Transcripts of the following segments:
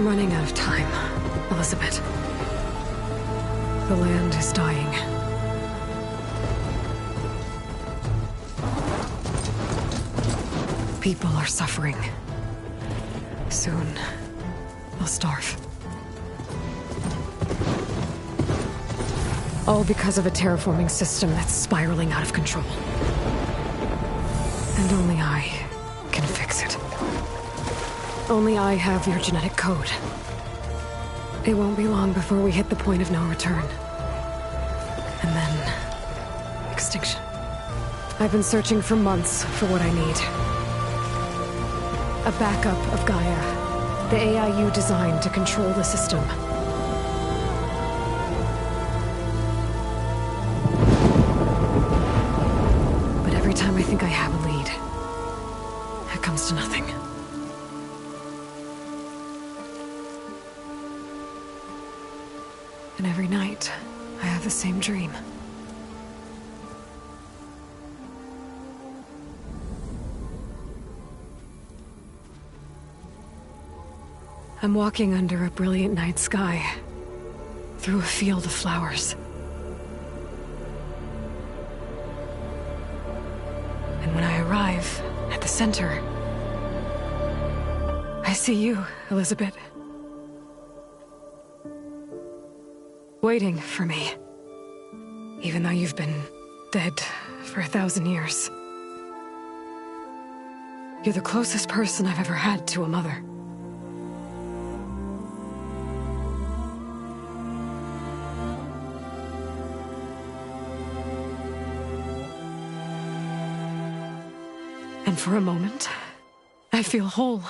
running out of time, Elizabeth. The land is dying. People are suffering. Soon, they'll starve. All because of a terraforming system that's spiraling out of control. And only I can fix it. Only I have your genetic code. It won't be long before we hit the point of no return. And then... extinction. I've been searching for months for what I need. A backup of Gaia. The AI you designed to control the system. But every time I think I have a lead, it comes to nothing. And every night, I have the same dream. I'm walking under a brilliant night sky, through a field of flowers. And when I arrive at the center, I see you, Elizabeth. Waiting for me. Even though you've been dead for 1,000 years. You're the closest person I've ever had to a mother. And for a moment, I feel whole.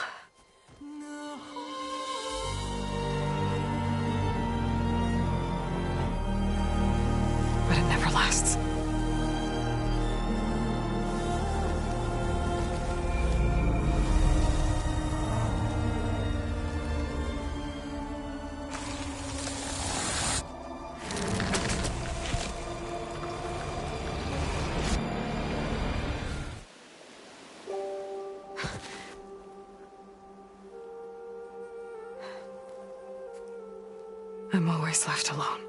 But it never lasts. I'm always left alone.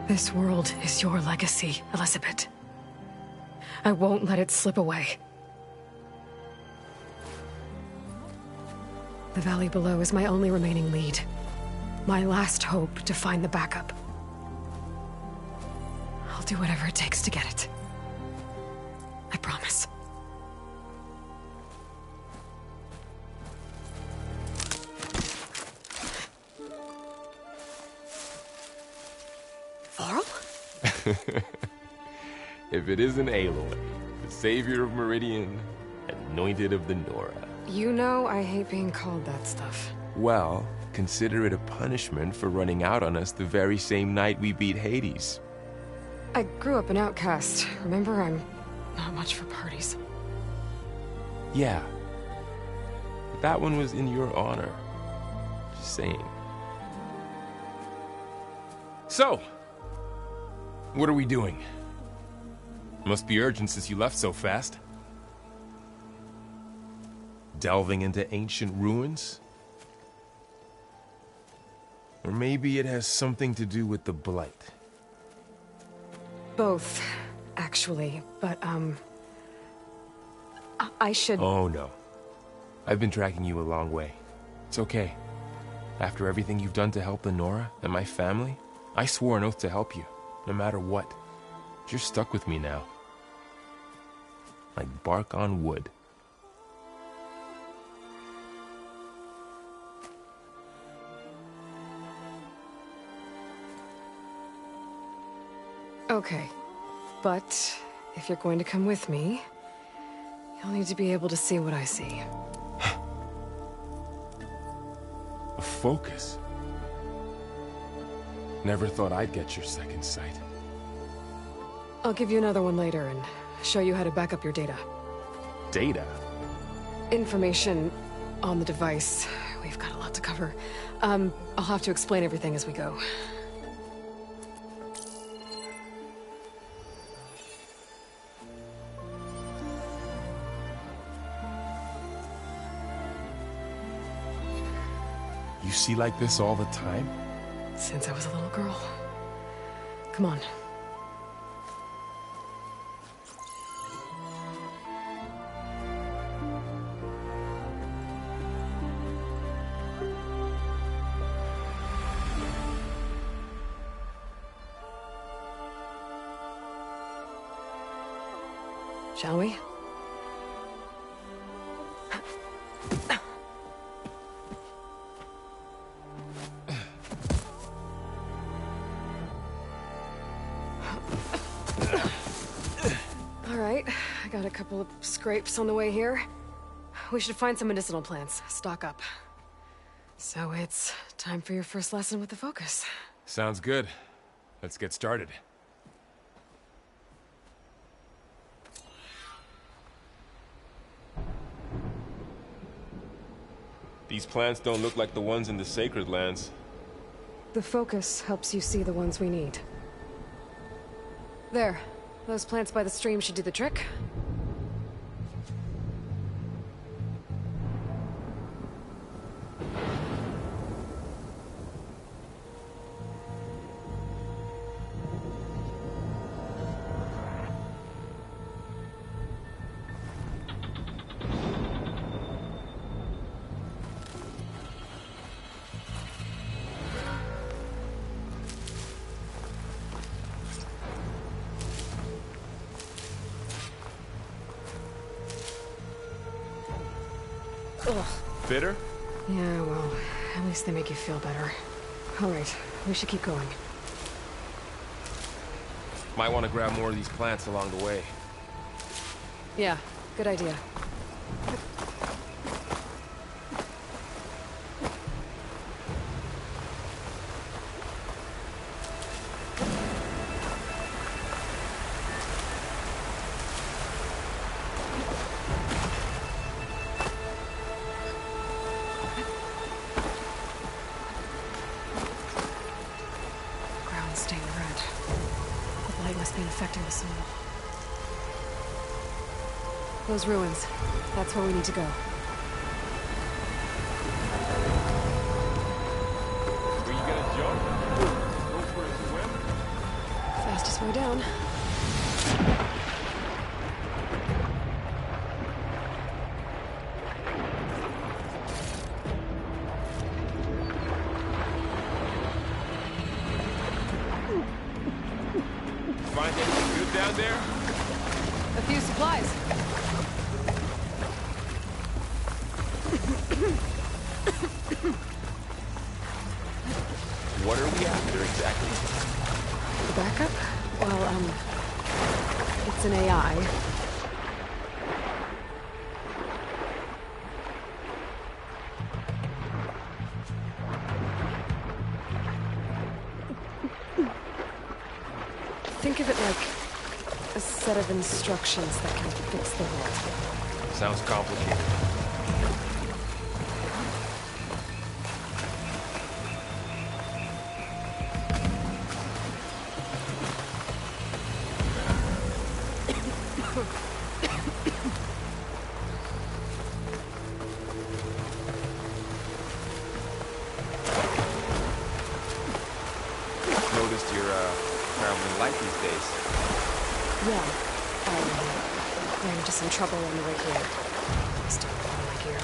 This world is your legacy, Elizabeth. I won't let it slip away. The valley below is my only remaining lead. My last hope to find the backup. I'll do whatever it takes to get it. I promise. Varl? If it isn't Aloy, the savior of Meridian, anointed of the Nora. You know I hate being called that stuff. Well, consider it a punishment for running out on us the very same night we beat Hades. I grew up an outcast. Remember, I'm not much for parties. Yeah. That one was in your honor. Just saying. So, what are we doing? Must be urgent since you left so fast. Delving into ancient ruins? Or maybe it has something to do with the Blight. Both, actually, but, I should... Oh, no. I've been tracking you a long way. It's okay. After everything you've done to help the Nora and my family, I swore an oath to help you, no matter what. You're stuck with me now. Like bark on wood. Okay, but if you're going to come with me, you'll need to be able to see what I see. A focus? Never thought I'd get your second sight. I'll give you another one later and show you how to back up your data. Data? Information on the device we've got a lot to cover. I'll have to explain everything as we go. You see like this all the time? Since I was a little girl. Come on. Shall we? All right, I got a couple of scrapes on the way here. We should find some medicinal plants, stock up. So it's time for your first lesson with the Focus. Sounds good. Let's get started. These plants don't look like the ones in the Sacred Lands. The Focus helps you see the ones we need. There. Those plants by the stream should do the trick. Ugh. Bitter? Yeah, well, at least they make you feel better. All right, we should keep going. Might want to grab more of these plants along the way. Yeah, good idea. Staying red. The light must be infecting the soil. Those ruins. That's where we need to go. Are you gonna jump? Go for a swim? Fastest way down. Find anything good down there? A few supplies. What are we after exactly? Backup? Well, it's an AI. Think of it like a set of instructions that can fix the world. Sounds complicated. Noticed you're traveling light these days. Yeah, I ran into some trouble on the way here. Still on my gear.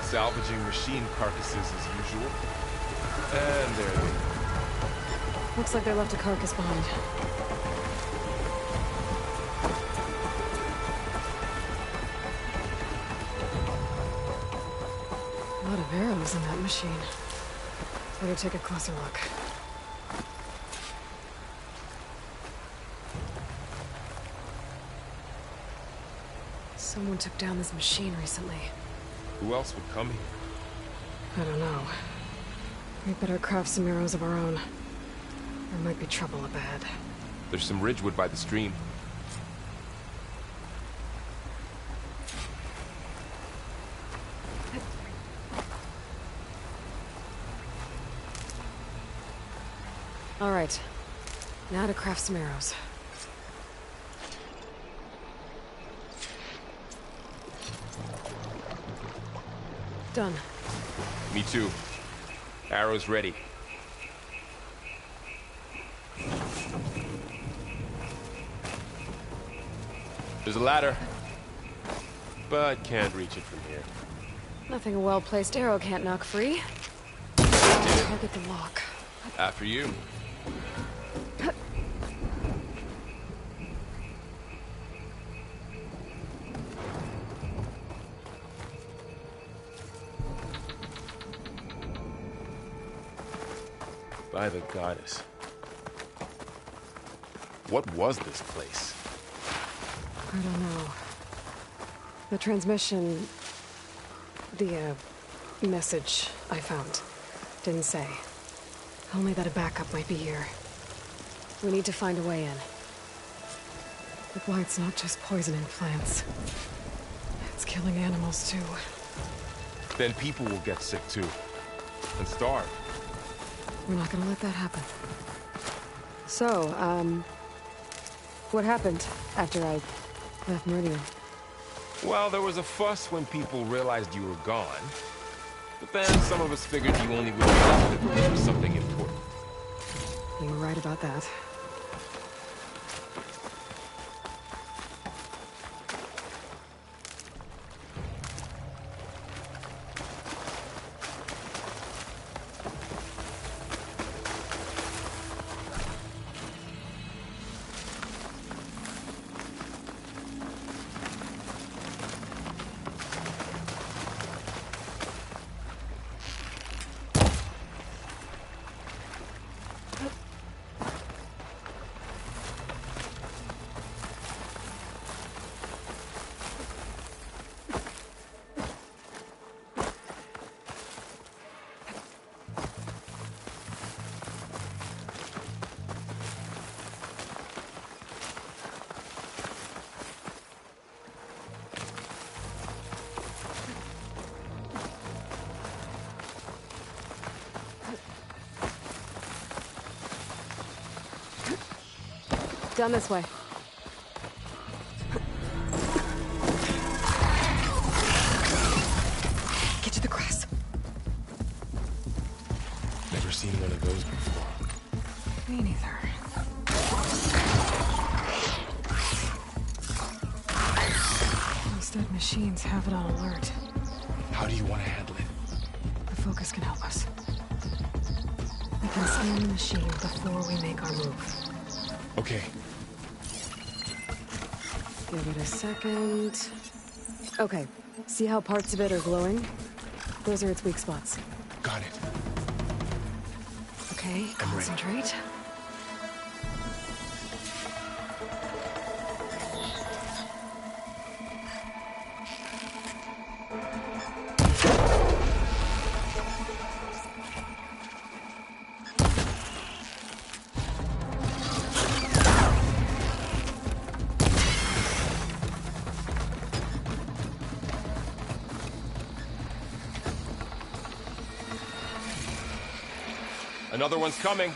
Salvaging machine carcasses as usual. And there they go. Looks like they left a carcass behind. A lot of arrows in that machine. Better take a closer look. Someone took down this machine recently. Who else would come here? I don't know. We better craft some arrows of our own. There might be trouble ahead. There's some ridgewood by the stream. All right. Now to craft some arrows. Done. Me too. Arrows ready. There's a ladder, but can't reach it from here. Nothing a well-placed arrow can't knock free. Target the lock. After you. By the goddess. What was this place? I don't know. The transmission... the, message I found didn't say. Only that a backup might be here. We need to find a way in. The blight's not just poisoning plants. It's killing animals, too. Then people will get sick too. And starve. We're not gonna let that happen. So, what happened after I left Meridian? Well, there was a fuss when people realized you were gone. But then some of us figured you only would be left if there was something important. You were right about that. Down this way. Get to the grass. Never seen one of those before. Me neither. Those dead machines have it on alert. How do you want to handle it? The focus can help us. We can scan the machine before we make our move. Okay. Give it a second. Okay, see how parts of it are glowing? Those are its weak spots. Got it. Okay, I'm ready. concentrate. Another one's coming.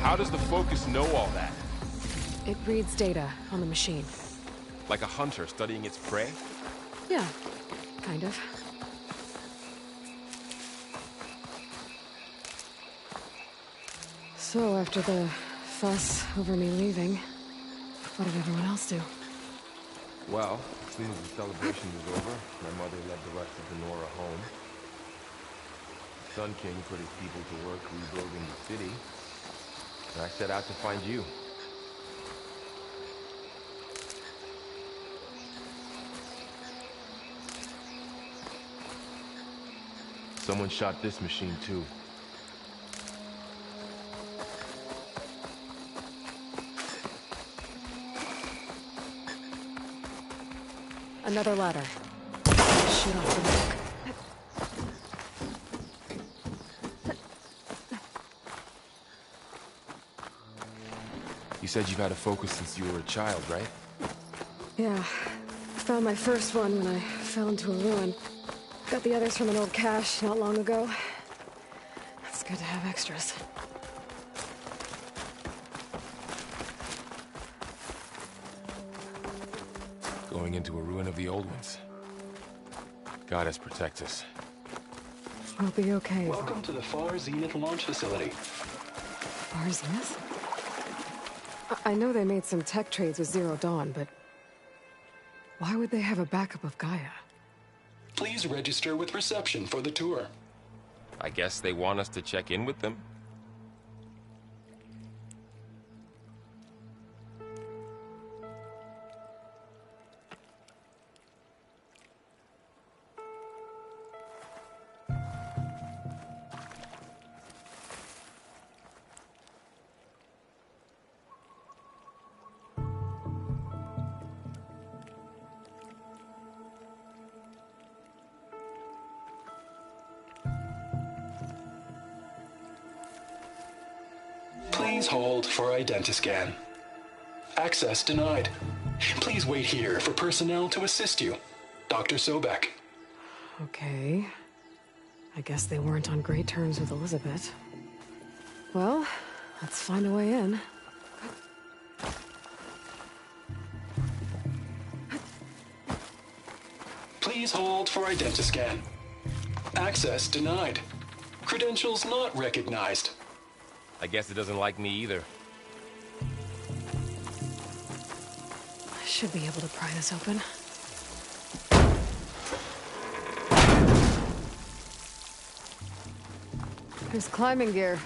How does the focus know all that? It reads data on the machine. Like a hunter studying its prey? Yeah, kind of. So, after the fuss over me leaving, what did everyone else do? Well, as soon as the celebration was over, my mother led the rest of the Nora home. Sun King put his people to work rebuilding the city, and I set out to find you. Someone shot this machine too. Another ladder. Shoot off the back. You said you've had a focus since you were a child, right? Yeah. I found my first one when I fell into a ruin. Got the others from an old cache not long ago. It's good to have extras. Going into a ruin of the old ones. God has protect us. We'll be okay. Welcome to the Far Zenith launch facility. Far Zenith? I know they made some tech trades with Zero Dawn, but why would they have a backup of Gaia? Please register with reception for the tour. I guess they want us to check in with them? Please hold for identiscan. Access denied. Please wait here for personnel to assist you. Dr. Sobek. Okay. I guess they weren't on great terms with Elizabeth. Well, let's find a way in. Please hold for identiscan. Access denied. Credentials not recognized. I guess it doesn't like me either. I should be able to pry this open. There's climbing gear.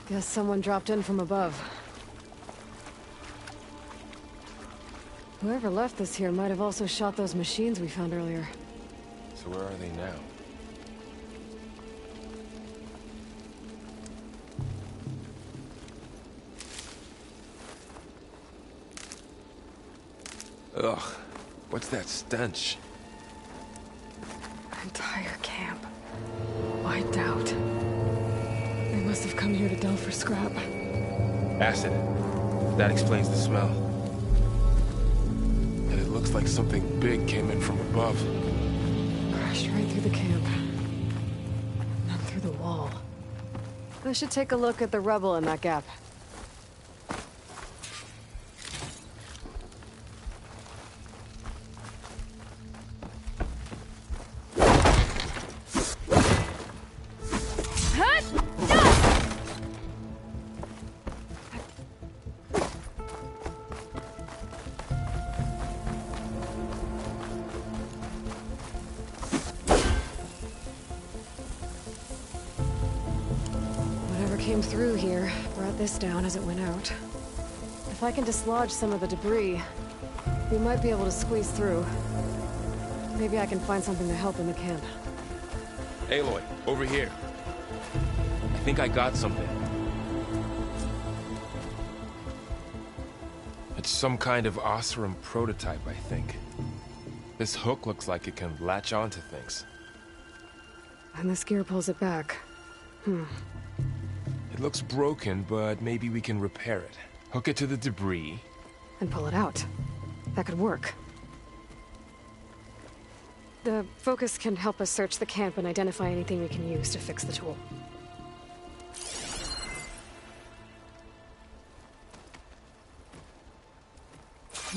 Guess someone dropped in from above. Whoever left this here might have also shot those machines we found earlier. So where are they now? Ugh, what's that stench? Entire camp. Wiped out. They must have come here to delve for scrap. Acid. That explains the smell. And it looks like something big came in from above. Crashed right through the camp. Not through the wall. I should take a look at the rubble in that gap. Came through here, brought this down as it went out. If I can dislodge some of the debris, we might be able to squeeze through. Maybe I can find something to help in the camp. Aloy, over here. I think I got something. It's some kind of Osram prototype, I think. This hook looks like it can latch onto things. And this gear pulls it back. It looks broken, but maybe we can repair it. Hook it to the debris. And pull it out. That could work. The focus can help us search the camp and identify anything we can use to fix the tool.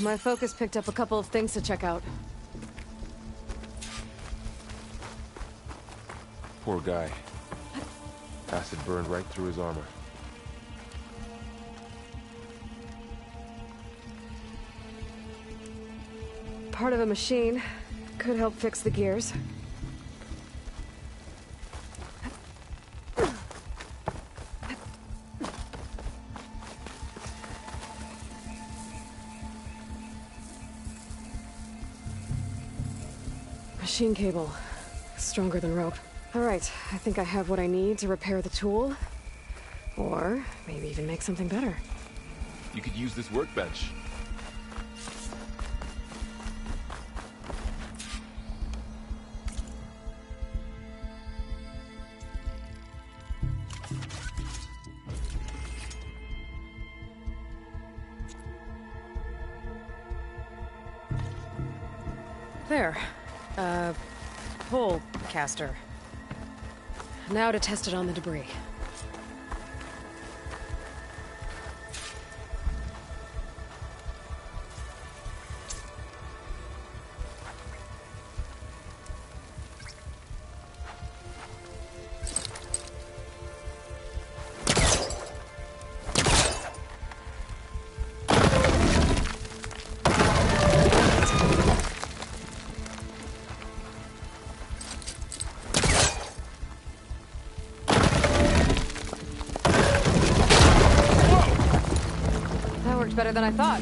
My focus picked up a couple of things to check out. Poor guy. Acid burned right through his armor. Part of a machine. Could help fix the gears. machine cable. Stronger than rope. Alright, I think I have what I need to repair the tool. Or maybe even make something better. You could use this workbench. There. Pole caster. Now to test it on the debris. Better than I thought.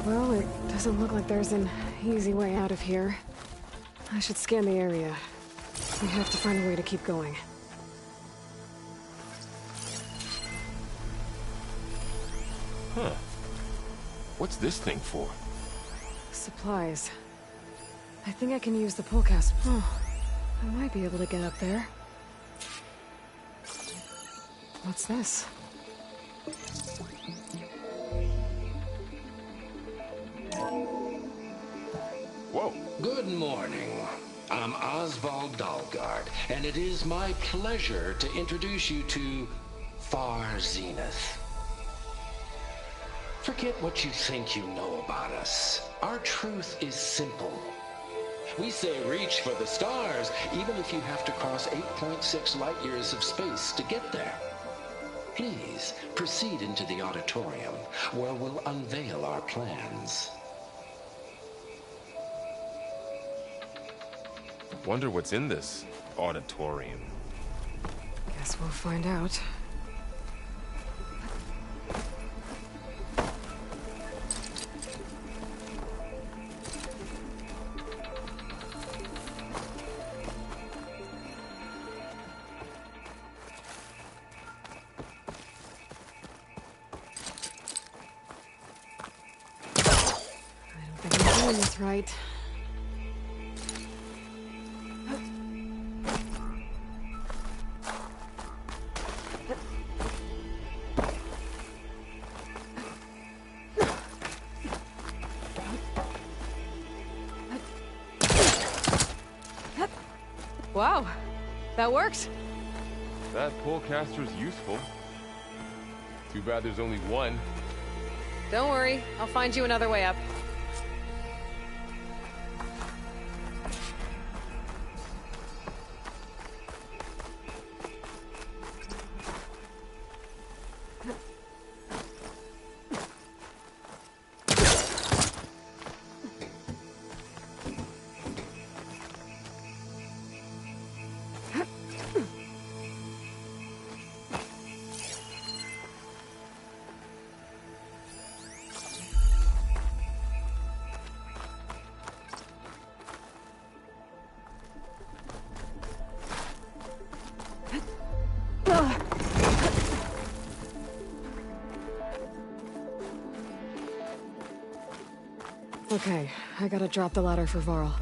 Well, it doesn't look like there's an easy way out of here. I should scan the area. We have to find a way to keep going. Huh. What's this thing for? Supplies. I think I can use the polecast. Oh, I might be able to get up there. What's this? Whoa. Good morning. I'm Oswald Dalgard, and it is my pleasure to introduce you to Far Zenith. Forget what you think you know about us. Our truth is simple. We say reach for the stars, even if you have to cross 8.6 light years of space to get there. Please proceed into the auditorium, where we'll unveil our plans. Wonder what's in this auditorium. Guess we'll find out. I don't think I'm doing this right. Wow, that worked. That polecaster's useful. Too bad there's only one. Don't worry, I'll find you another way up. Okay, I gotta drop the ladder for Varl.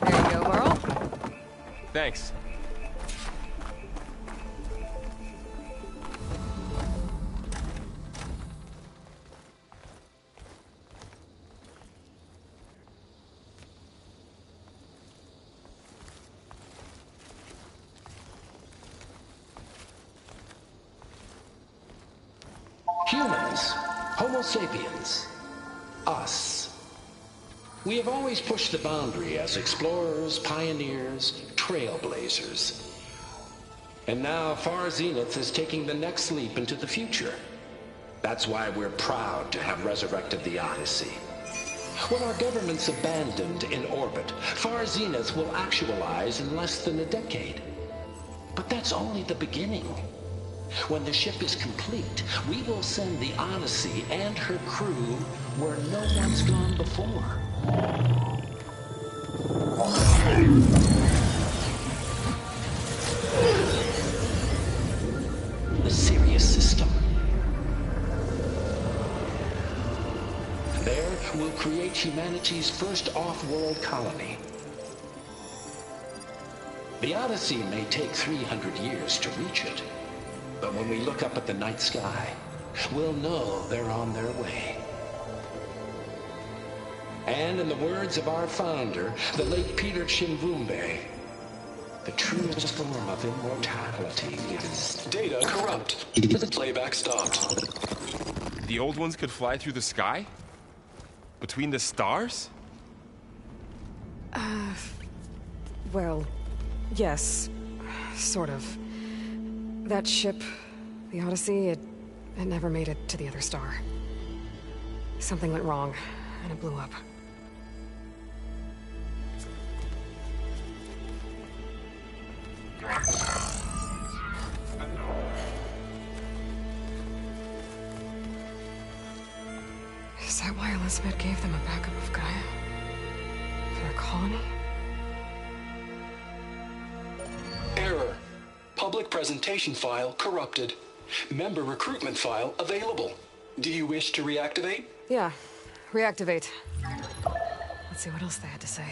There you go, Varl. Thanks. Humans. Homo sapiens. Us. We have always pushed the boundary as explorers, pioneers, trailblazers. And now Far Zenith is taking the next leap into the future. That's why we're proud to have resurrected the Odyssey. When our government's abandoned in orbit, Far Zenith will actualize in less than a decade. But that's only the beginning. When the ship is complete, we will send the Odyssey and her crew where no one's gone before. The Sirius system. There, we'll create humanity's first off-world colony. The Odyssey may take 300 years to reach it, but when we look up at the night sky, we'll know they're on their way. And in the words of our founder, the late Peter Chimvumbe, the truest form of immortality is... Data corrupt. Playback stopped. The old ones could fly through the sky? Between the stars? Well, yes. Sort of. That ship, the Odyssey, it never made it to the other star. Something went wrong, and it blew up. Is that why Elizabeth gave them a backup of Gaia? For their colony? Error. Public presentation file corrupted. Member recruitment file available. Do you wish to reactivate? Yeah. Reactivate. Let's see what else they had to say.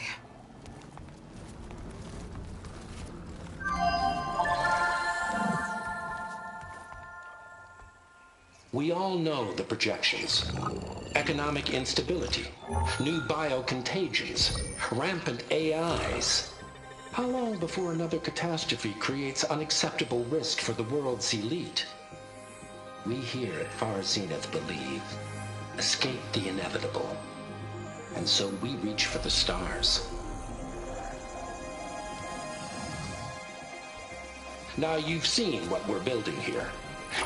We all know the projections. Economic instability, new biocontagions, rampant AIs. How long before another catastrophe creates unacceptable risk for the world's elite? We here at Far Zenith believe, escape the inevitable. And so we reach for the stars. Now you've seen what we're building here.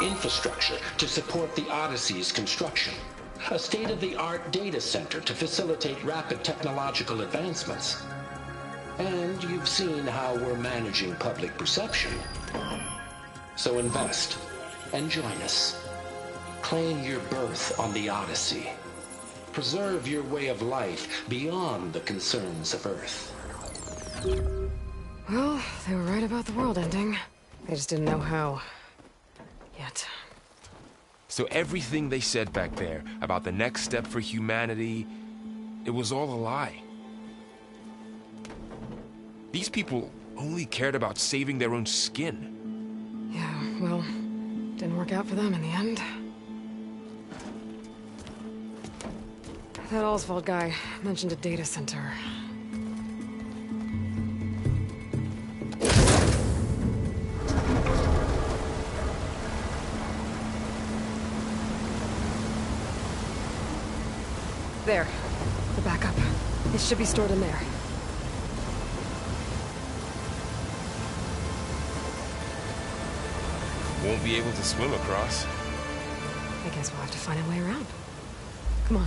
Infrastructure to support the Odyssey's construction. A state-of-the-art data center to facilitate rapid technological advancements. And you've seen how we're managing public perception. So invest and join us. Claim your berth on the Odyssey. Preserve your way of life beyond the concerns of Earth. Well, they were right about the world ending. They just didn't know how. Yet. So everything they said back there about the next step for humanity, it was all a lie. These people only cared about saving their own skin. Yeah, well, didn't work out for them in the end. That Oswald guy mentioned a data center. There. The backup. It should be stored in there. Won't be able to swim across. I guess we'll have to find a way around. Come on.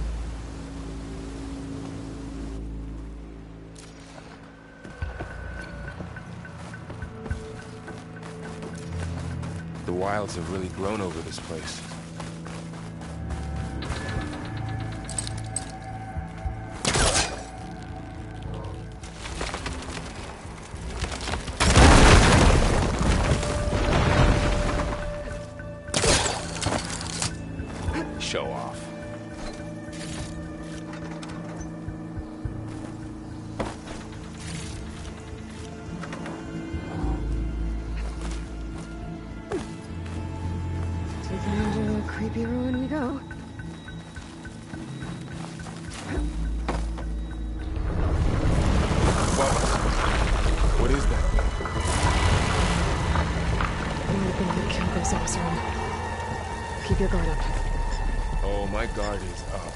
The wilds have really grown over this place. Show off. Taking out a creepy ruin we go. What is that? I'm hoping we killed those Osram. Keep your guard up. Oh, my guard is up.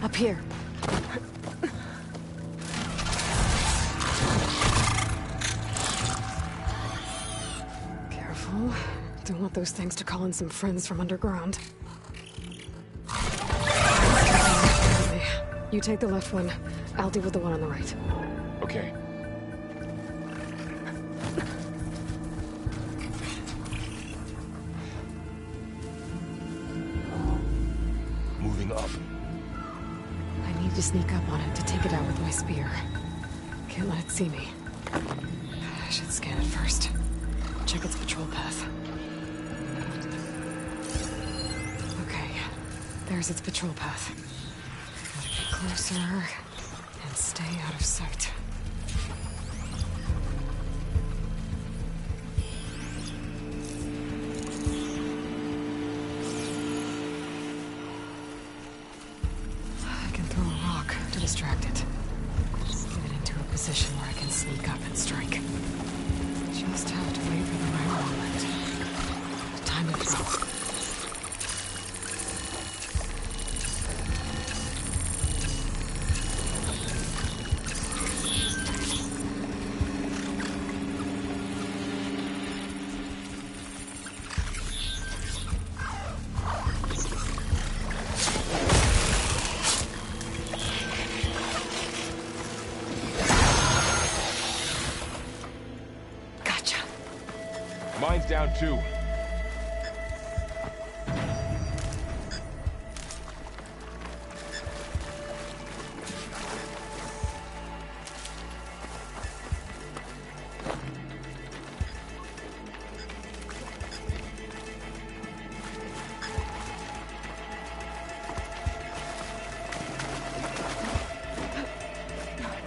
Up here. Careful. Don't want those things to call in some friends from underground. You take the left one. I'll deal with the one on the right. Okay. Moving up. I need to sneak up on it to take it out with my spear. Can't let it see me. I should scan it first. Check its patrol path. Okay. There's its patrol path. Gotta get closer and stay out of sight. I can throw a rock to distract it. Just get it into a position where I can sneak up and strike. Just have to wait for the right moment. Time to throw. Mine's down too.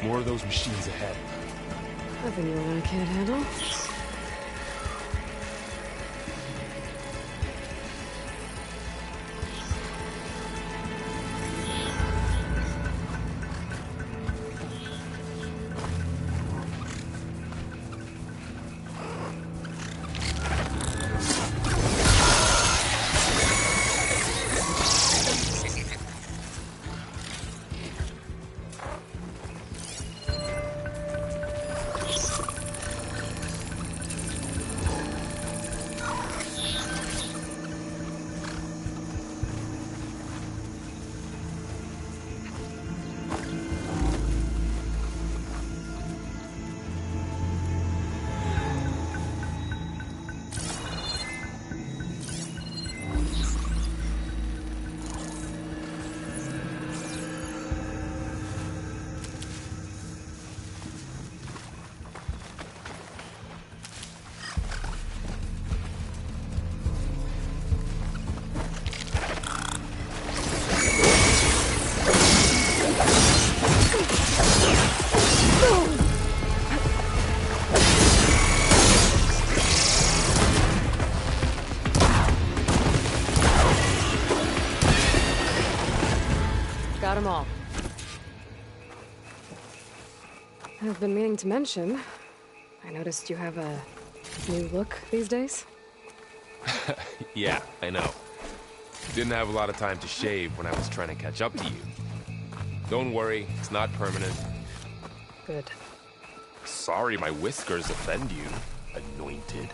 More of those machines ahead. Nothing you and I can't handle. Got them all. I've been meaning to mention, I noticed you have a new look these days. Yeah, I know. Didn't have a lot of time to shave when I was trying to catch up to you. Don't worry, it's not permanent. Good. Sorry my whiskers offend you, anointed.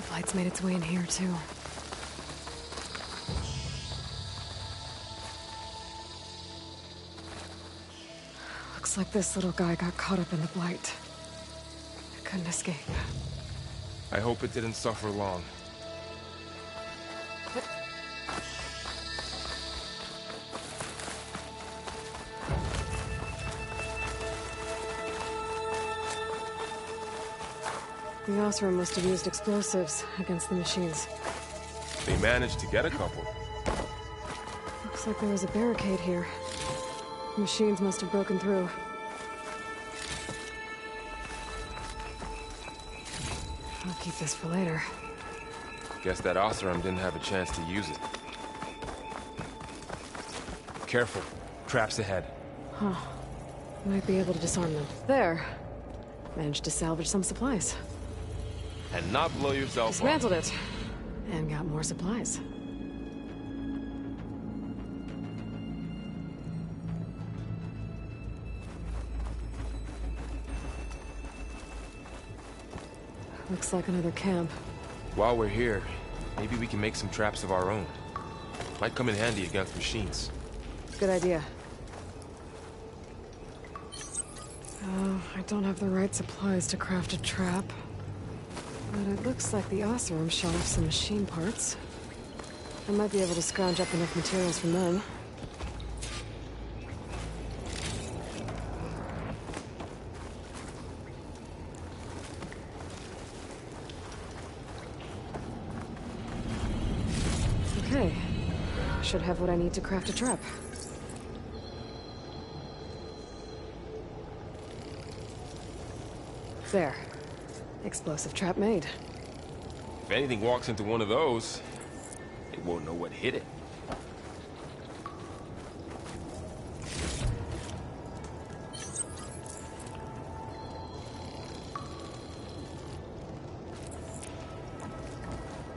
Light's made its way in here, too. Looks like this little guy got caught up in the blight. I couldn't escape. I hope it didn't suffer long. The Osram must have used explosives against the machines. They managed to get a couple. Looks like there was a barricade here. Machines must have broken through. I'll keep this for later. Guess that Osram didn't have a chance to use it. Careful. Traps ahead. Huh. Might be able to disarm them. There. Managed to salvage some supplies. And not blow yourself up. Dismantled it. And got more supplies. Looks like another camp. While we're here, maybe we can make some traps of our own. Might come in handy against machines. Good idea. I don't have the right supplies to craft a trap. But it looks like the Osram shot off some machine parts. I might be able to scrounge up enough materials from them. Okay. Should have what I need to craft a trap. There. Explosive trap made. If anything walks into one of those, it won't know what hit it.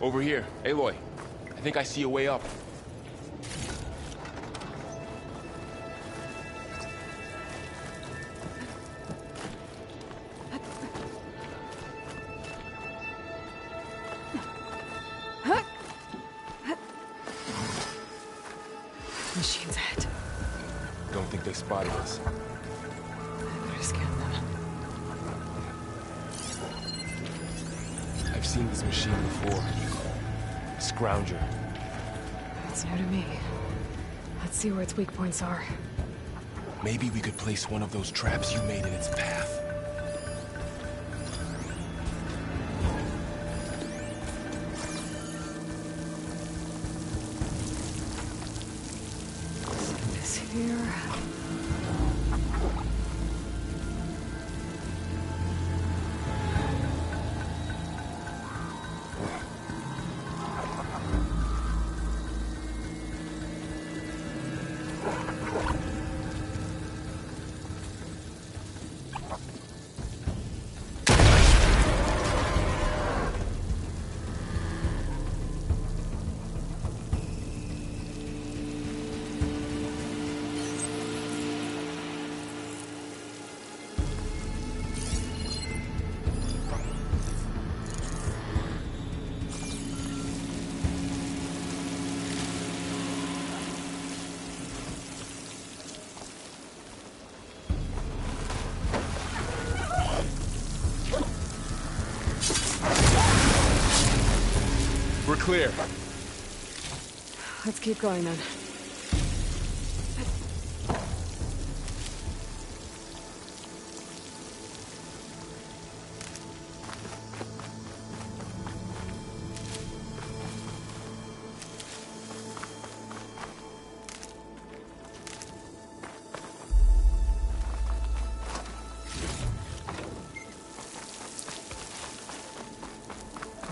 Over here, Aloy. I think I see a way up. Machines ahead. Don't think they spotted us. I better scan them. I've seen this machine before. Scrounger. That's new to me. Let's see where its weak points are. Maybe we could place one of those traps you made in its path. This here. We're clear. Let's keep going then.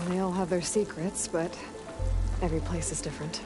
They all have their secrets, but every place is different.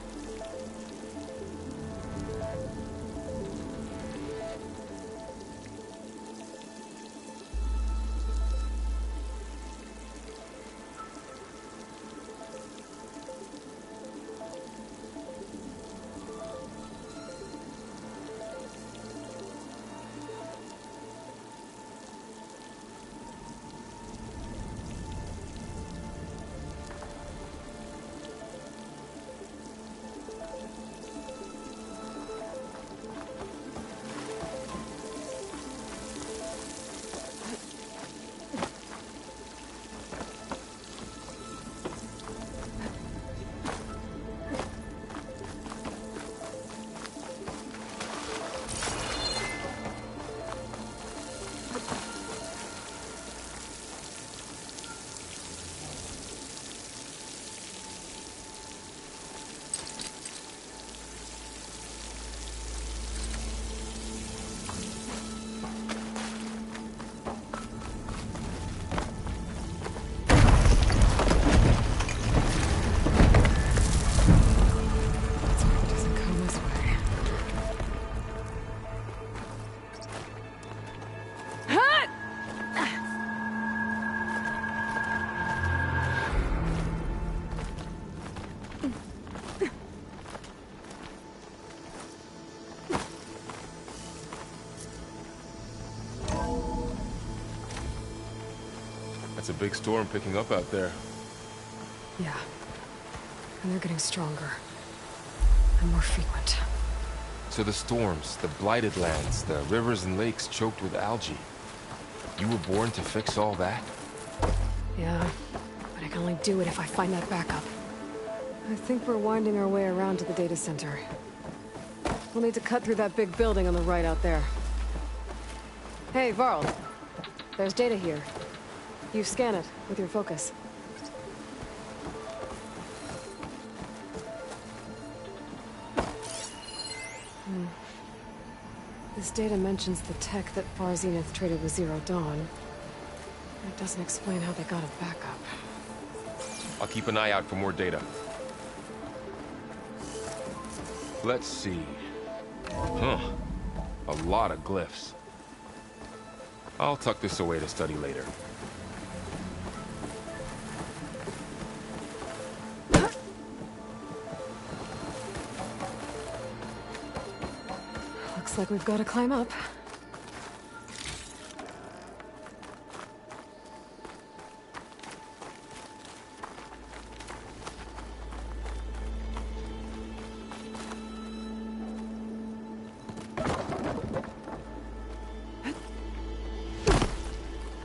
That's a big storm picking up out there. Yeah. And they're getting stronger. And more frequent. So the storms, the blighted lands, the rivers and lakes choked with algae. You were born to fix all that? Yeah. But I can only do it if I find that backup. I think we're winding our way around to the data center. We'll need to cut through that big building on the right out there. Hey, Varl. There's data here. You scan it with your focus. This data mentions the tech that Far Zenith traded with Zero Dawn. It doesn't explain how they got it back up. I'll keep an eye out for more data. Let's see. Huh. A lot of glyphs. I'll tuck this away to study later. Looks like we've got to climb up.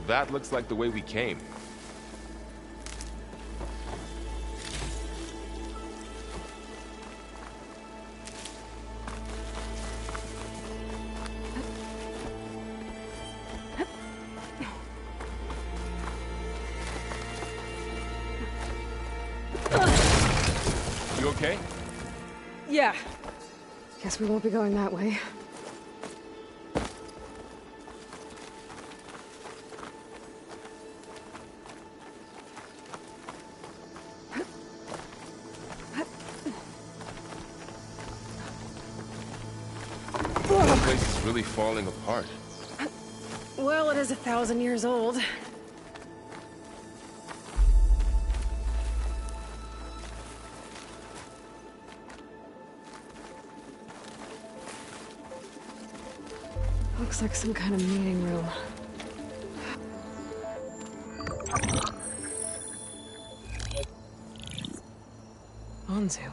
That looks like the way we came. You okay? Yeah. Guess we won't be going that way. This place is really falling apart. Well, it is 1,000 years old. Looks like some kind of meeting room. Anzu.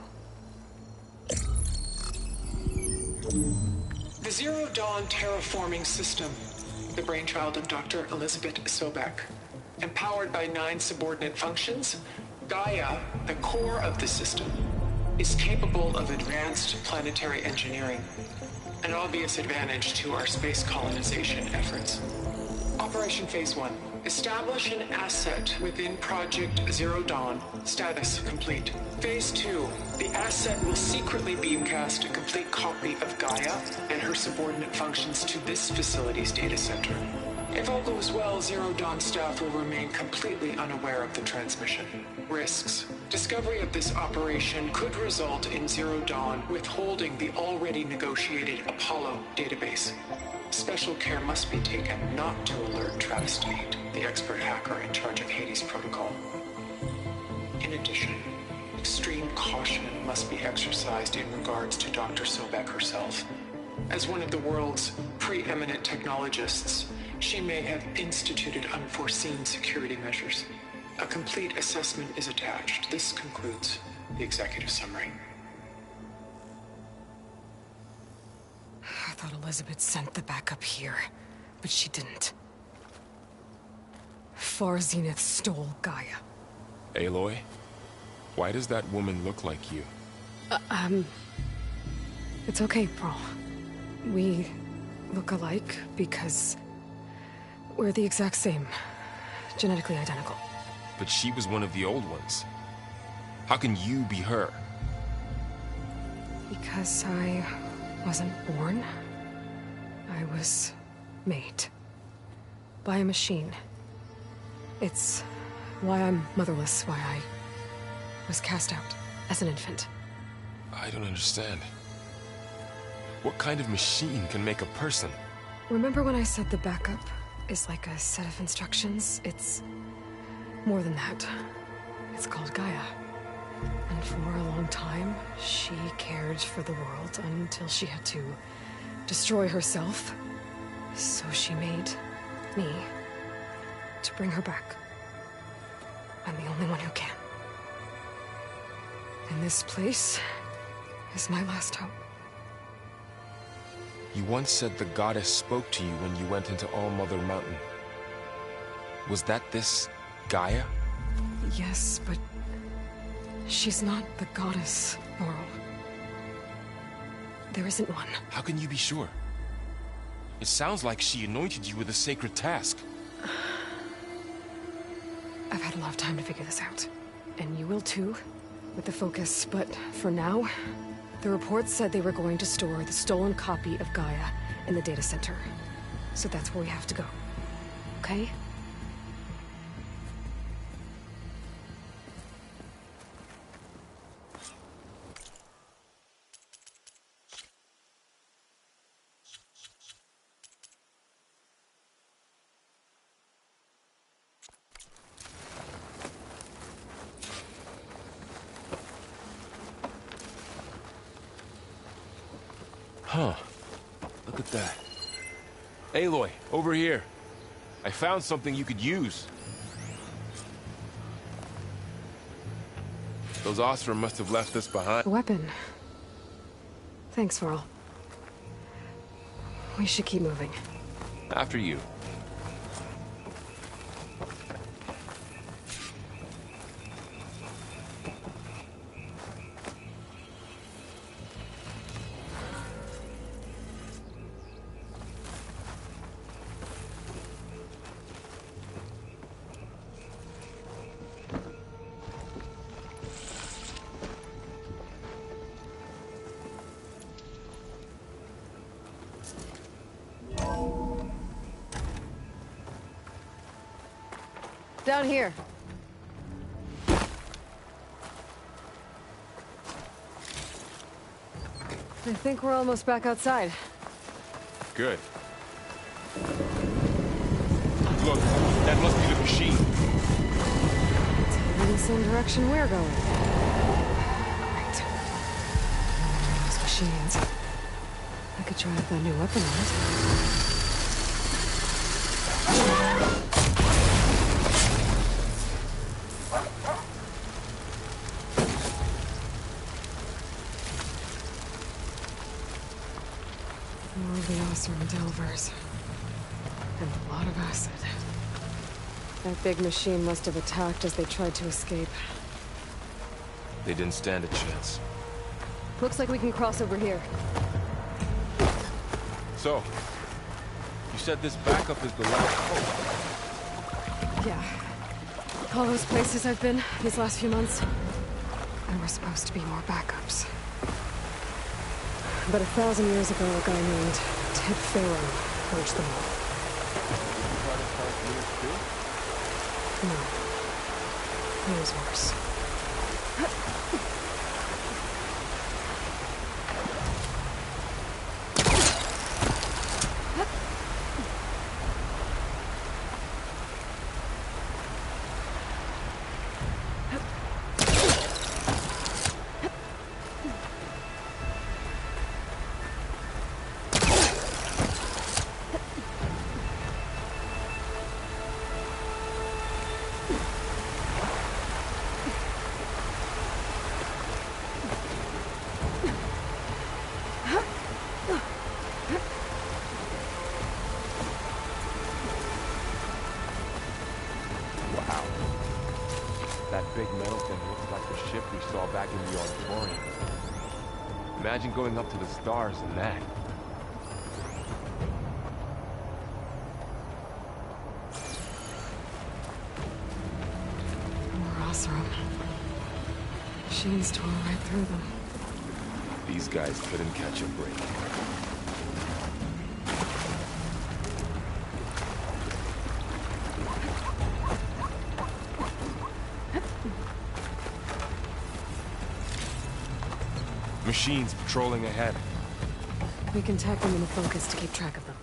The Zero Dawn terraforming system, the brainchild of Dr. Elizabeth Sobek. Empowered by 9 subordinate functions, Gaia, the core of the system, is capable of advanced planetary engineering, an obvious advantage to our space colonization efforts. Operation Phase 1. Establish an asset within Project Zero Dawn. Status complete. Phase 2. The asset will secretly beamcast a complete copy of Gaia and her subordinate functions to this facility's data center. If all goes well, Zero Dawn staff will remain completely unaware of the transmission. Risks. Discovery of this operation could result in Zero Dawn withholding the already negotiated Apollo database. Special care must be taken not to alert Travis Tate, the expert hacker in charge of Hades Protocol. In addition, extreme caution must be exercised in regards to Dr. Sobek herself. As one of the world's preeminent technologists, she may have instituted unforeseen security measures. A complete assessment is attached. This concludes the executive summary. I thought Elizabeth sent the backup here, but she didn't. Far Zenith stole Gaia. Aloy? Why does that woman look like you? It's okay, Pearl. We look alike because we're the exact same. Genetically identical. But she was one of the old ones. How can you be her? Because I wasn't born. I was made. By a machine. It's why I'm motherless, why I was cast out as an infant. I don't understand. What kind of machine can make a person? Remember when I said the backup is like a set of instructions? It's more than that. It's called Gaia. And for a long time, she cared for the world until she had to destroy herself. So she made me to bring her back. I'm the only one who can. And this place is my last hope. You once said the goddess spoke to you when you went into All-Mother Mountain. Was that this Gaia? Yes, but she's not the goddess, Laurel. There isn't one. How can you be sure? It sounds like she anointed you with a sacred task. I've had a lot of time to figure this out. And you will too, with the focus. But for now, the reports said they were going to store the stolen copy of Gaia in the data center. So that's where we have to go. Okay? Huh. Look at that. Aloy, over here. I found something you could use. Those Osram must have left us behind. A weapon. Thanks, Varl. We should keep moving. After you. Down here. I think we're almost back outside. Good. Look, that must be the machine. It's heading in the same direction we're going. Great. Those machines. I could try out that new weapon on it. More of the Osram Delvers. And a lot of acid. That big machine must have attacked as they tried to escape. They didn't stand a chance. Looks like we can cross over here. So, you said this backup is the last hope. Yeah. All those places I've been these last few months, there were supposed to be more backups. But 1,000 years ago, a guy named Ted Pharaoh purged them all. No. He was worse. That big metal thing looks like the ship we saw back in the auditorium. Imagine going up to the stars in that. More Osram. Machines tore right through them. These guys couldn't catch a break. Machines patrolling ahead. We can tag them in the focus to keep track of them.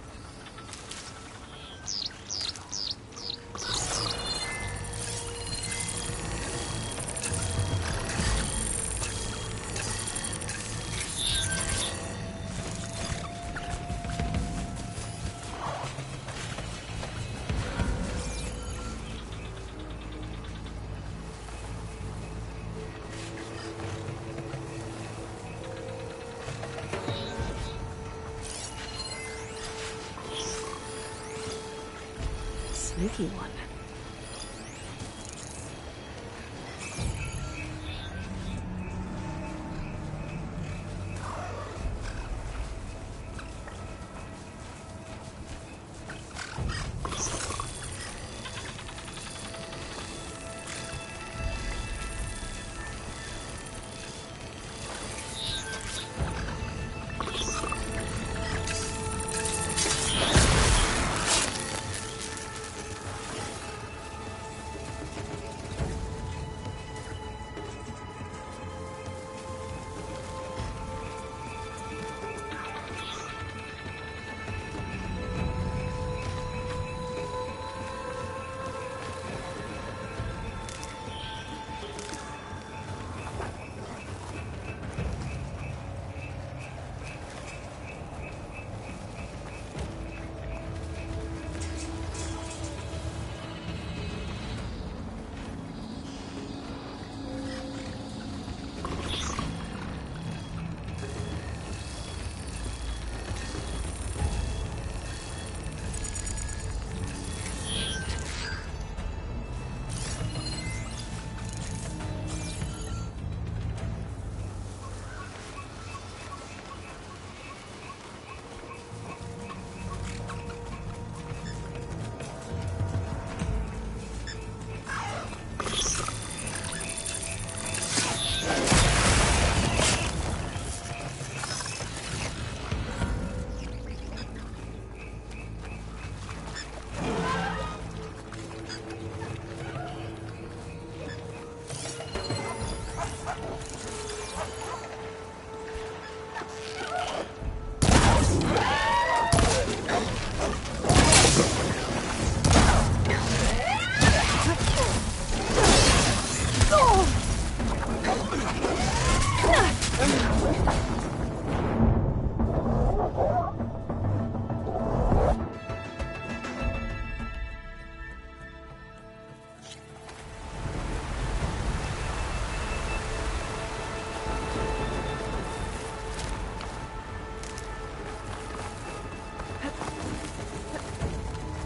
Sneaky one.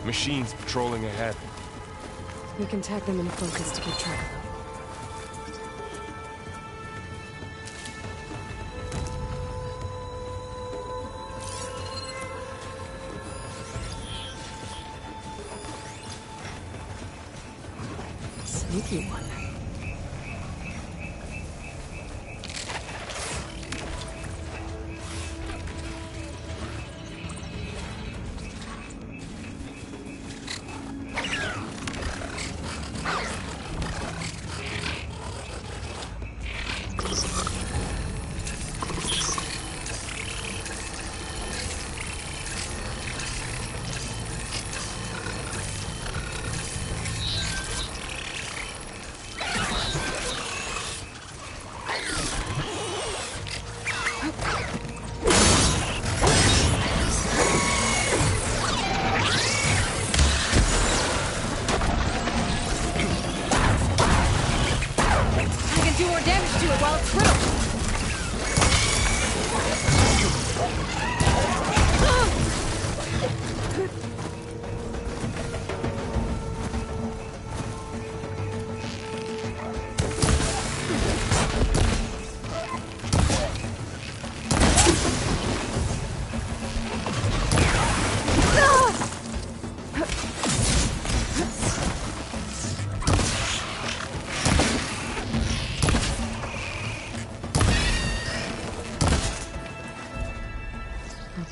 Machines patrolling ahead. We can tag them into focus to keep track of them. Sneaky one.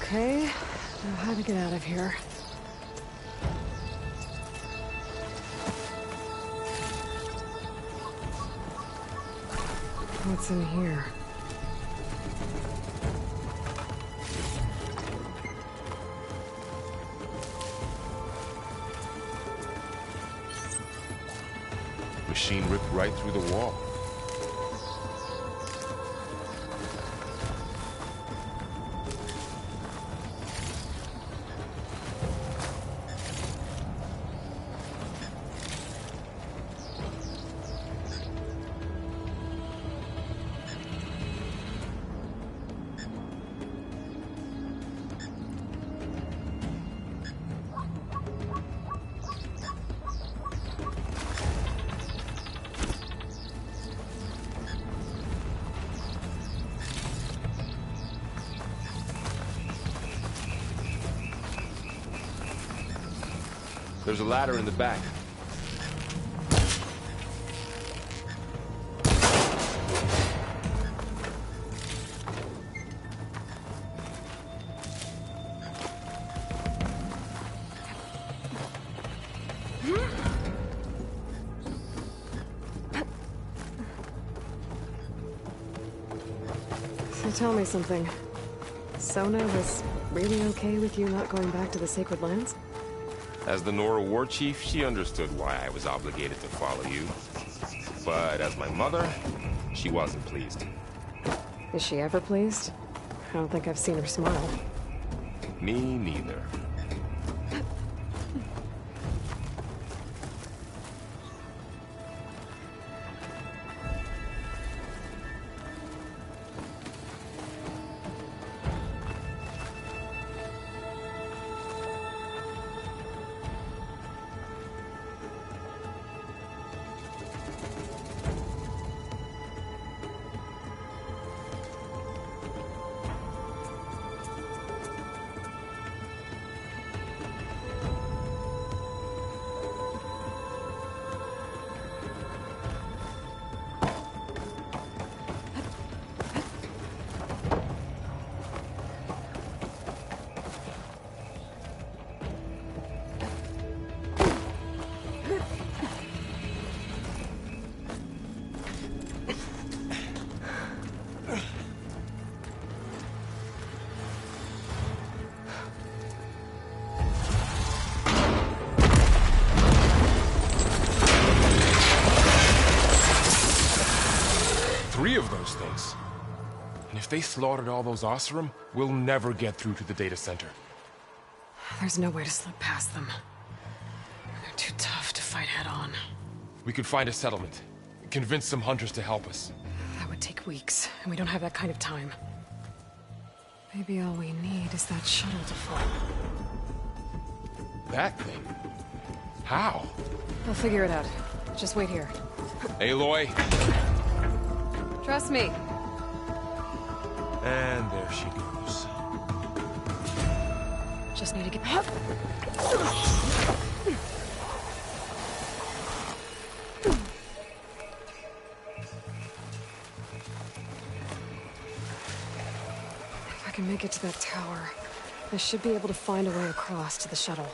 Okay, now how to get out of here? What's in here? Machine ripped right through the wall. There's a ladder in the back. So tell me something. Sona was really okay with you not going back to the Sacred Lands? As the Nora war chief, she understood why I was obligated to follow you. But as my mother, she wasn't pleased. Is she ever pleased? I don't think I've seen her smile. Me neither. Three of those things. And if they slaughtered all those Oseram, we'll never get through to the data center. There's no way to slip past them. They're too tough to fight head-on. We could find a settlement. Convince some hunters to help us. That would take weeks, and we don't have that kind of time. Maybe all we need is that shuttle to fall. That thing? How? I'll figure it out. Just wait here. Aloy. Trust me. And there she goes. Just need to get... If I can make it to that tower, I should be able to find a way across to the shuttle.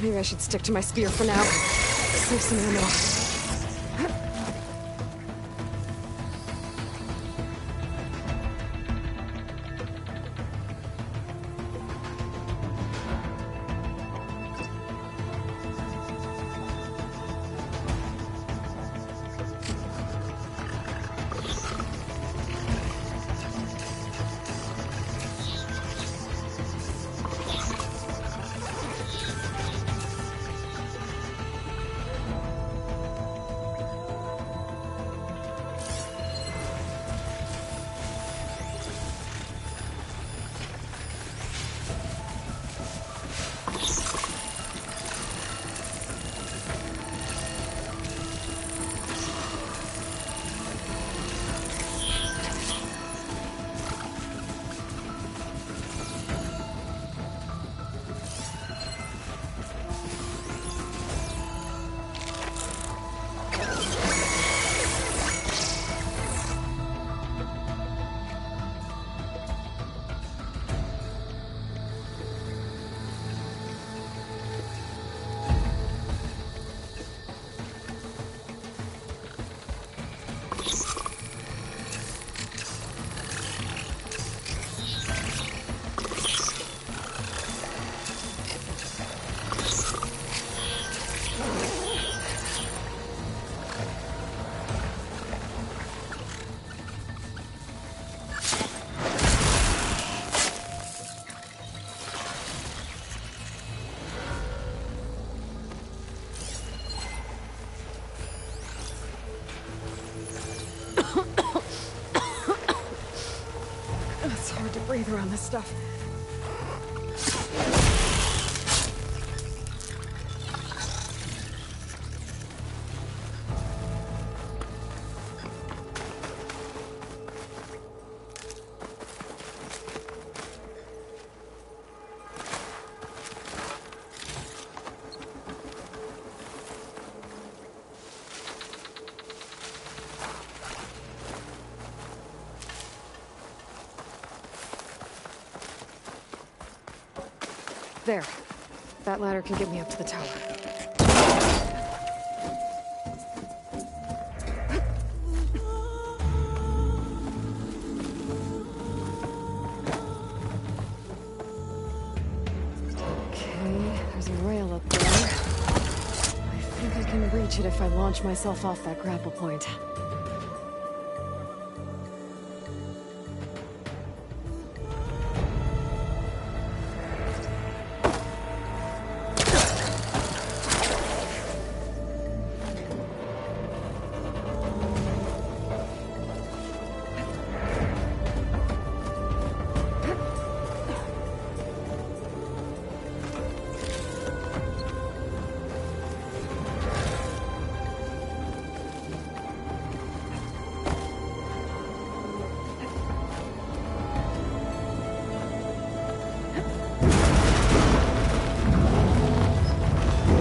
Maybe I should stick to my spear for now. Save some ammo. It's hard to breathe around this stuff. There. That ladder can get me up to the tower. Okay, there's a rail up there. I think I can reach it if I launch myself off that grapple point.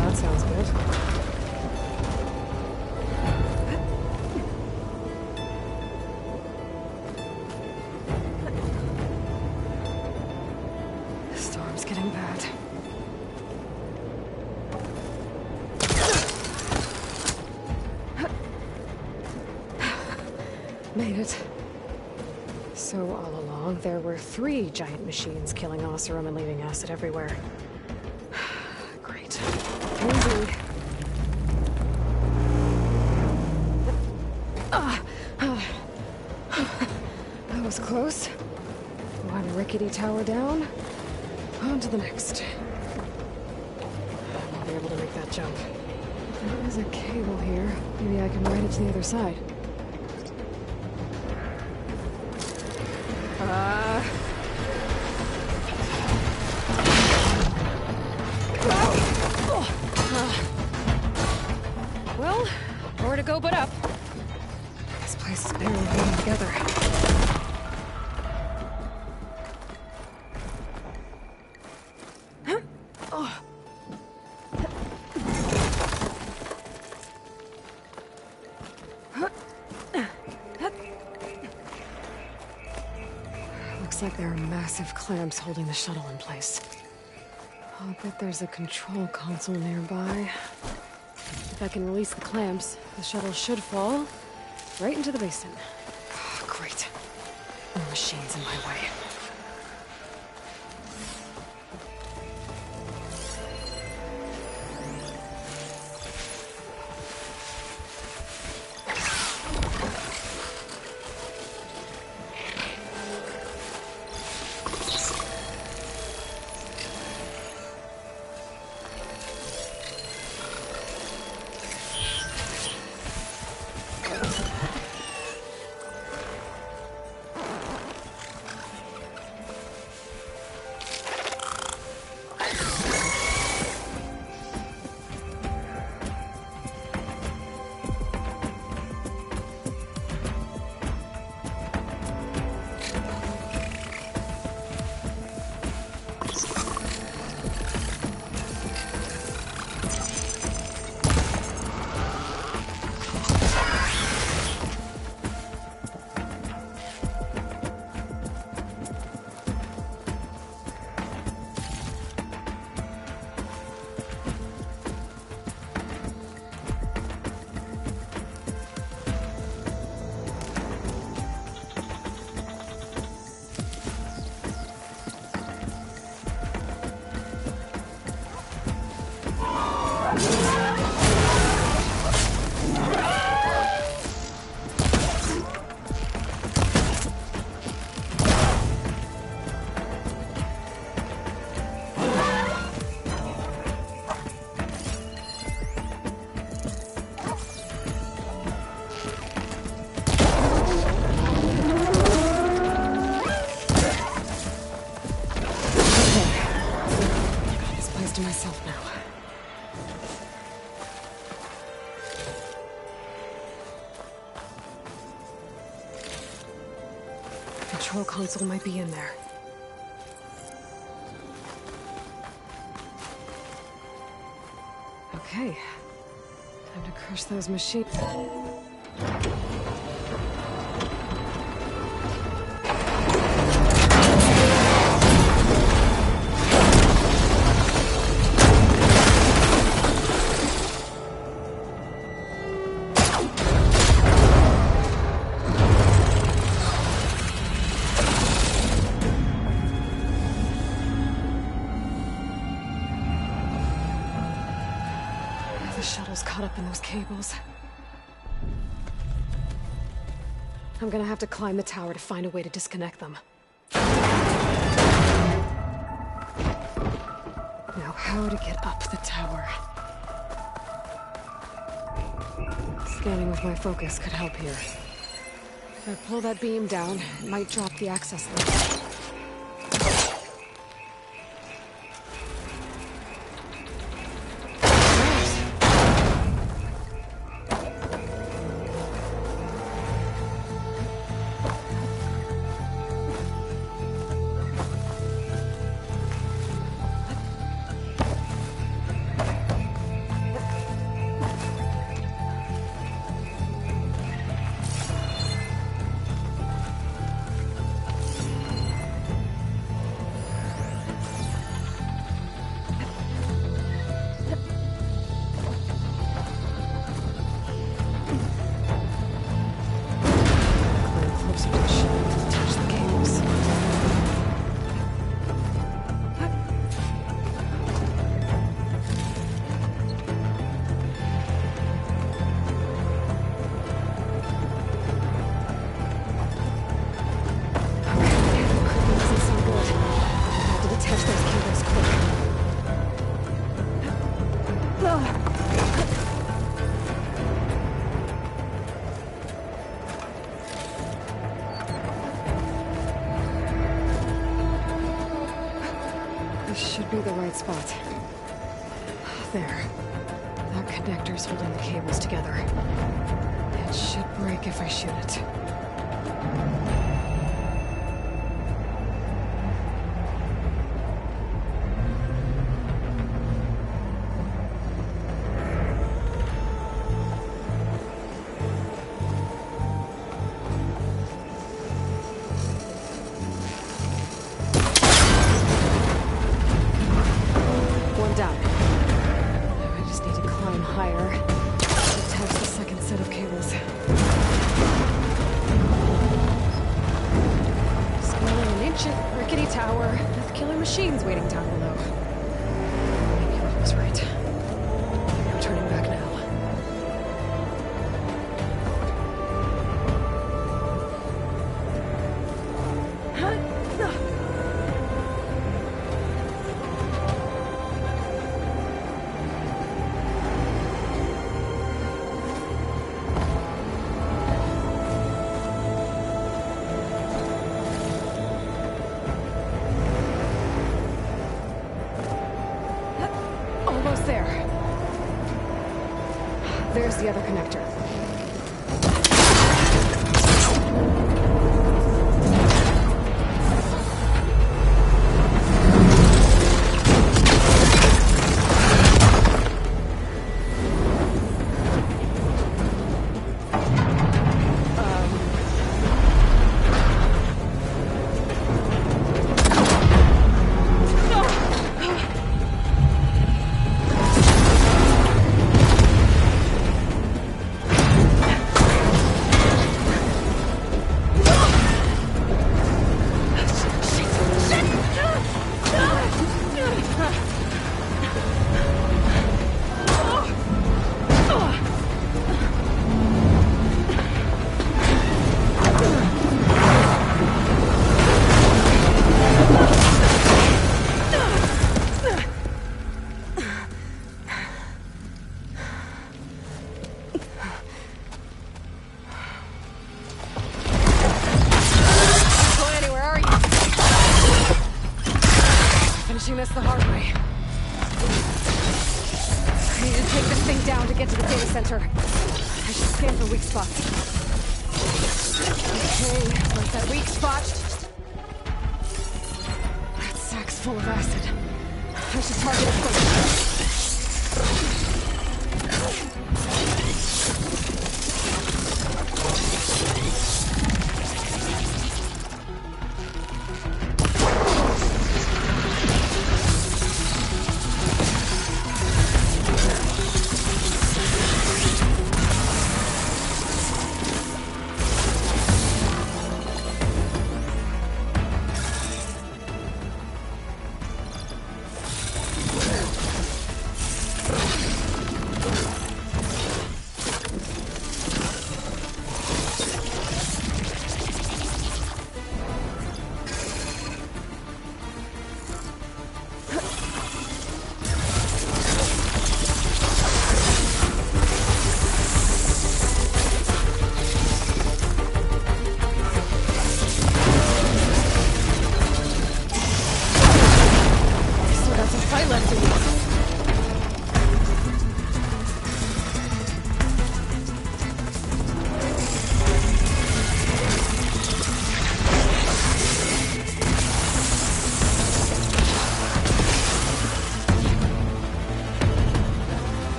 That sounds good. The storm's getting bad. Made it. So all along, there were 3 giant machines killing Oseram and leaving acid everywhere. Great. Indeed. That was close. One rickety tower down. On to the next. I'll be able to make that jump. There is a cable here. Maybe I can ride it to the other side. Well, nowhere to go but up. This place is barely holding together. Looks like there are massive clamps holding the shuttle in place. I'll bet there's a control console nearby. If I can release the clamps, the shuttle should fall right into the basin. Oh, great. No machines in my way. this to myself now. Control console might be in there. Okay. Time to crush those machines. The shuttle's caught up in those cables. I'm gonna have to climb the tower to find a way to disconnect them. Now, how to get up the tower? Scanning with my focus could help here. If I pull that beam down, it might drop the access link. Should be the right spot. There. That connector's holding the cables together. It should break if I shoot it. Machines waiting down below. Maybe I was right. No turning back now. Almost there. There's the other connector. get to the data center. I should scan for weak spots. Okay, where's that weak spot? That sack's full of acid. I should target it first.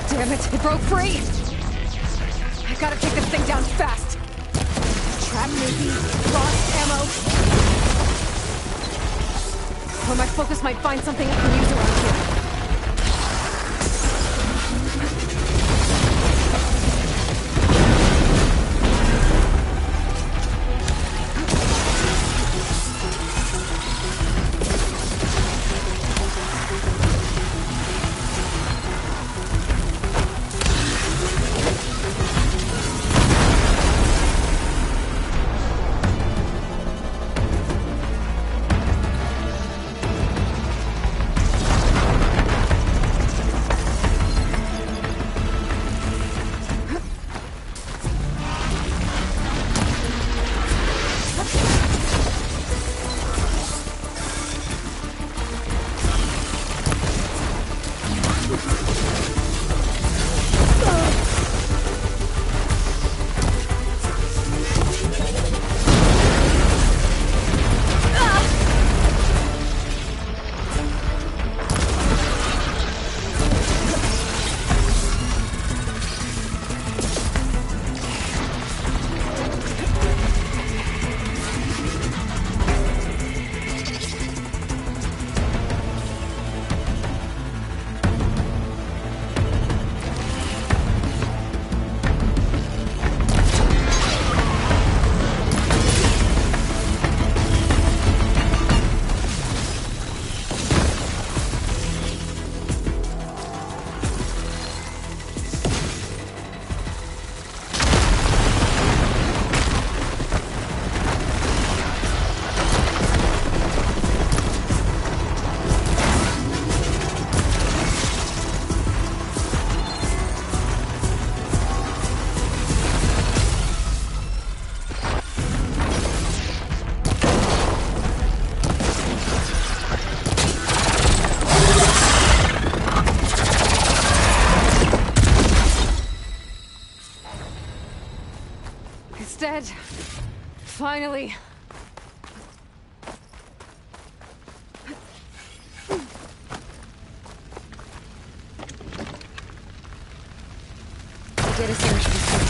Damn it, it broke free! I gotta take this thing down fast! Trap maybe? Lost ammo? Or my focus might find something I can use around here. Finally. I did a search for something.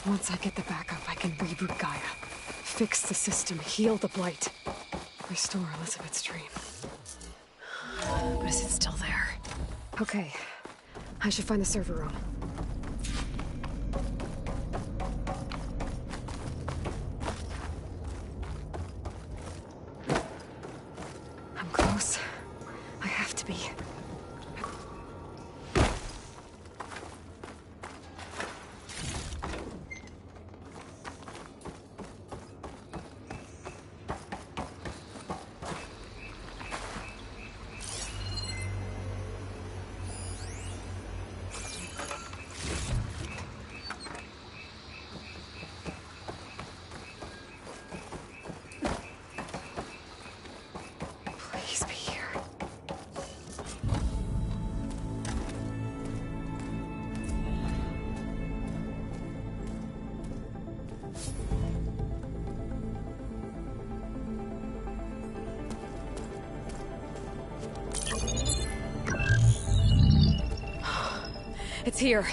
Once I get the backup, I can reboot Gaia. Fix the system, heal the Blight. Restore Elizabeth's dream. But is it still there? Okay. I should find the server room. I'm close. I have to be. Please be here. It's here.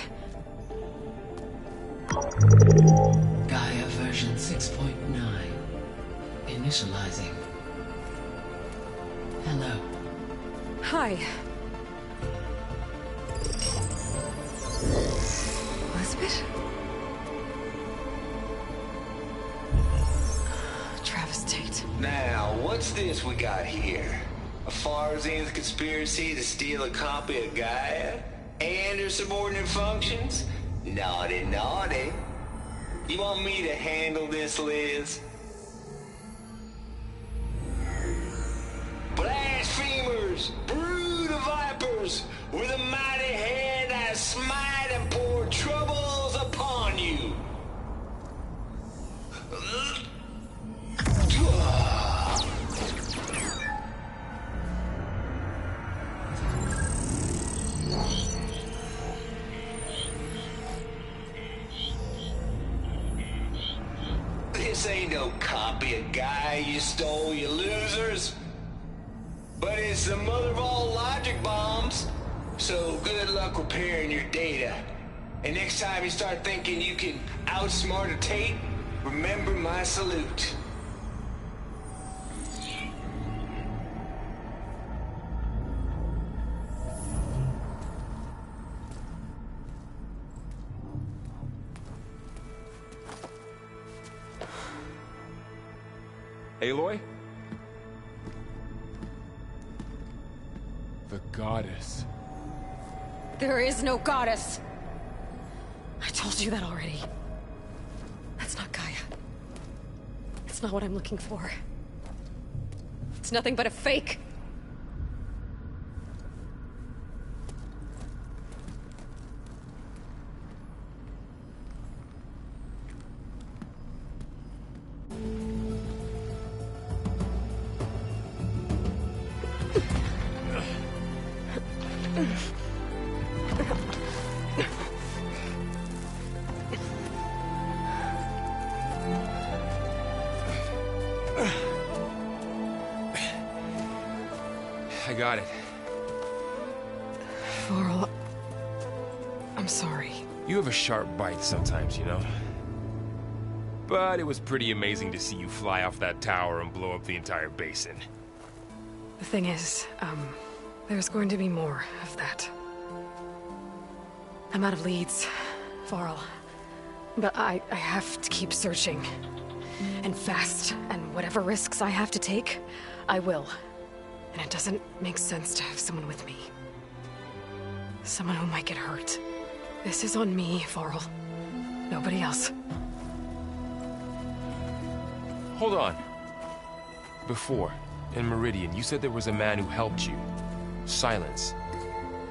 Gaia version 6.9. Initializing. Hello. Hi. Elizabeth? this we got here? A Farzian's conspiracy to steal a copy of Gaia? And her subordinate functions? Naughty, naughty. You want me to handle this, Liz? Blasphemers! Brood of vipers! With a mighty hand I smite and pour troubles upon you! This ain't no copy of Gaia you stole, you losers. But it's the mother of all logic bombs. So good luck repairing your data. And next time you start thinking you can outsmart a tape, remember my salute. Aloy? The goddess. There is no goddess. I told you that already. That's not Gaia. It's not what I'm looking for. It's nothing but a fake. I got it. Varl, I'm sorry. You have a sharp bite sometimes, you know? But it was pretty amazing to see you fly off that tower and blow up the entire basin. The thing is, there's going to be more of that. I'm out of leads, Varl. But I have to keep searching. And fast, and whatever risks I have to take, I will. And it doesn't make sense to have someone with me. Someone who might get hurt. This is on me, Varl. Nobody else. Hold on. Before, in Meridian, you said there was a man who helped you. Silence.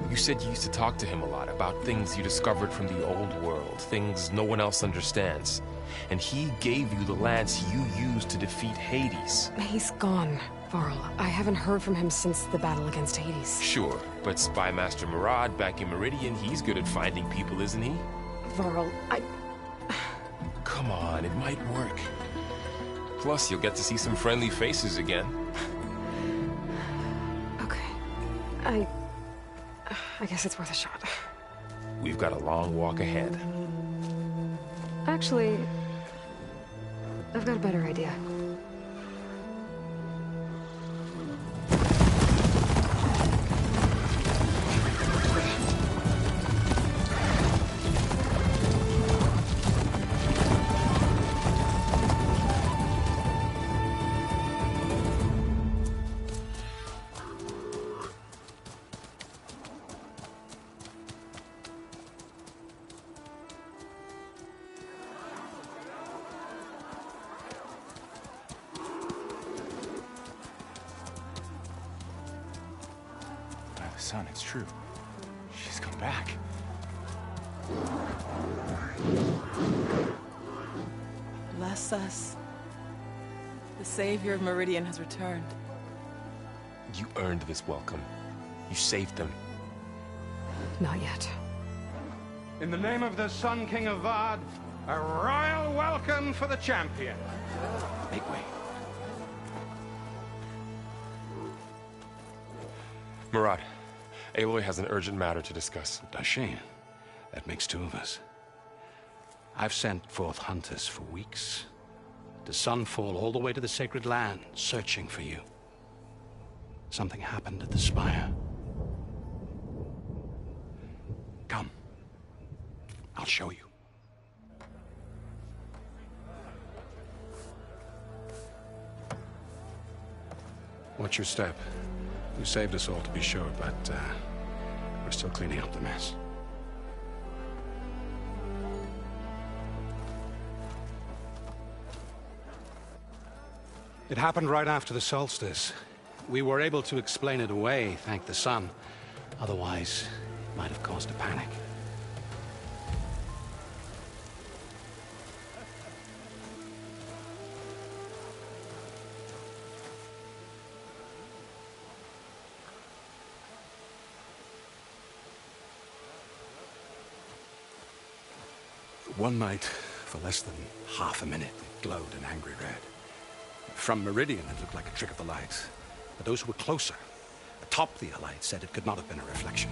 You said you used to talk to him a lot about things you discovered from the old world, things no one else understands. And he gave you the lance you used to defeat Hades. He's gone, Varl. I haven't heard from him since the battle against Hades. Sure, but Spy Master Murad back in Meridian, he's good at finding people, isn't he? Varl, Come on, it might work. Plus, you'll get to see some friendly faces again. Okay. I guess it's worth a shot. We've got a long walk ahead. Actually, I've got a better idea. Son, it's true. She's come back. Bless us. The savior of Meridian has returned. You earned this welcome. You saved them. Not yet. In the name of the Sun King of Vard, a royal welcome for the champion. Make way. Murad, Aloy has an urgent matter to discuss. Does she? That makes two of us. I've sent forth hunters for weeks. To Sunfall, all the way to the Sacred Land, searching for you. Something happened at the Spire. Come. I'll show you. Watch your step. You saved us all, to be sure, but we're still cleaning up the mess. It happened right after the solstice. We were able to explain it away, thank the sun. Otherwise, it might have caused a panic. One night, for less than half a minute, it glowed an angry red. From Meridian, it looked like a trick of the light. But those who were closer, atop the light, said it could not have been a reflection.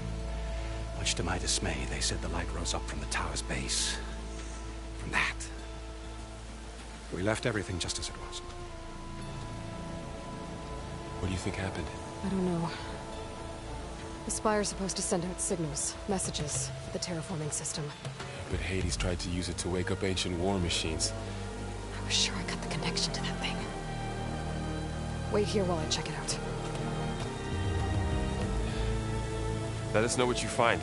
Much to my dismay, they said the light rose up from the tower's base. From that. We left everything just as it was. What do you think happened? I don't know. The Spire's supposed to send out signals, messages, for the terraforming system. But Hades tried to use it to wake up ancient war machines. I was sure I got the connection to that thing. Wait here while I check it out. Let us know what you find.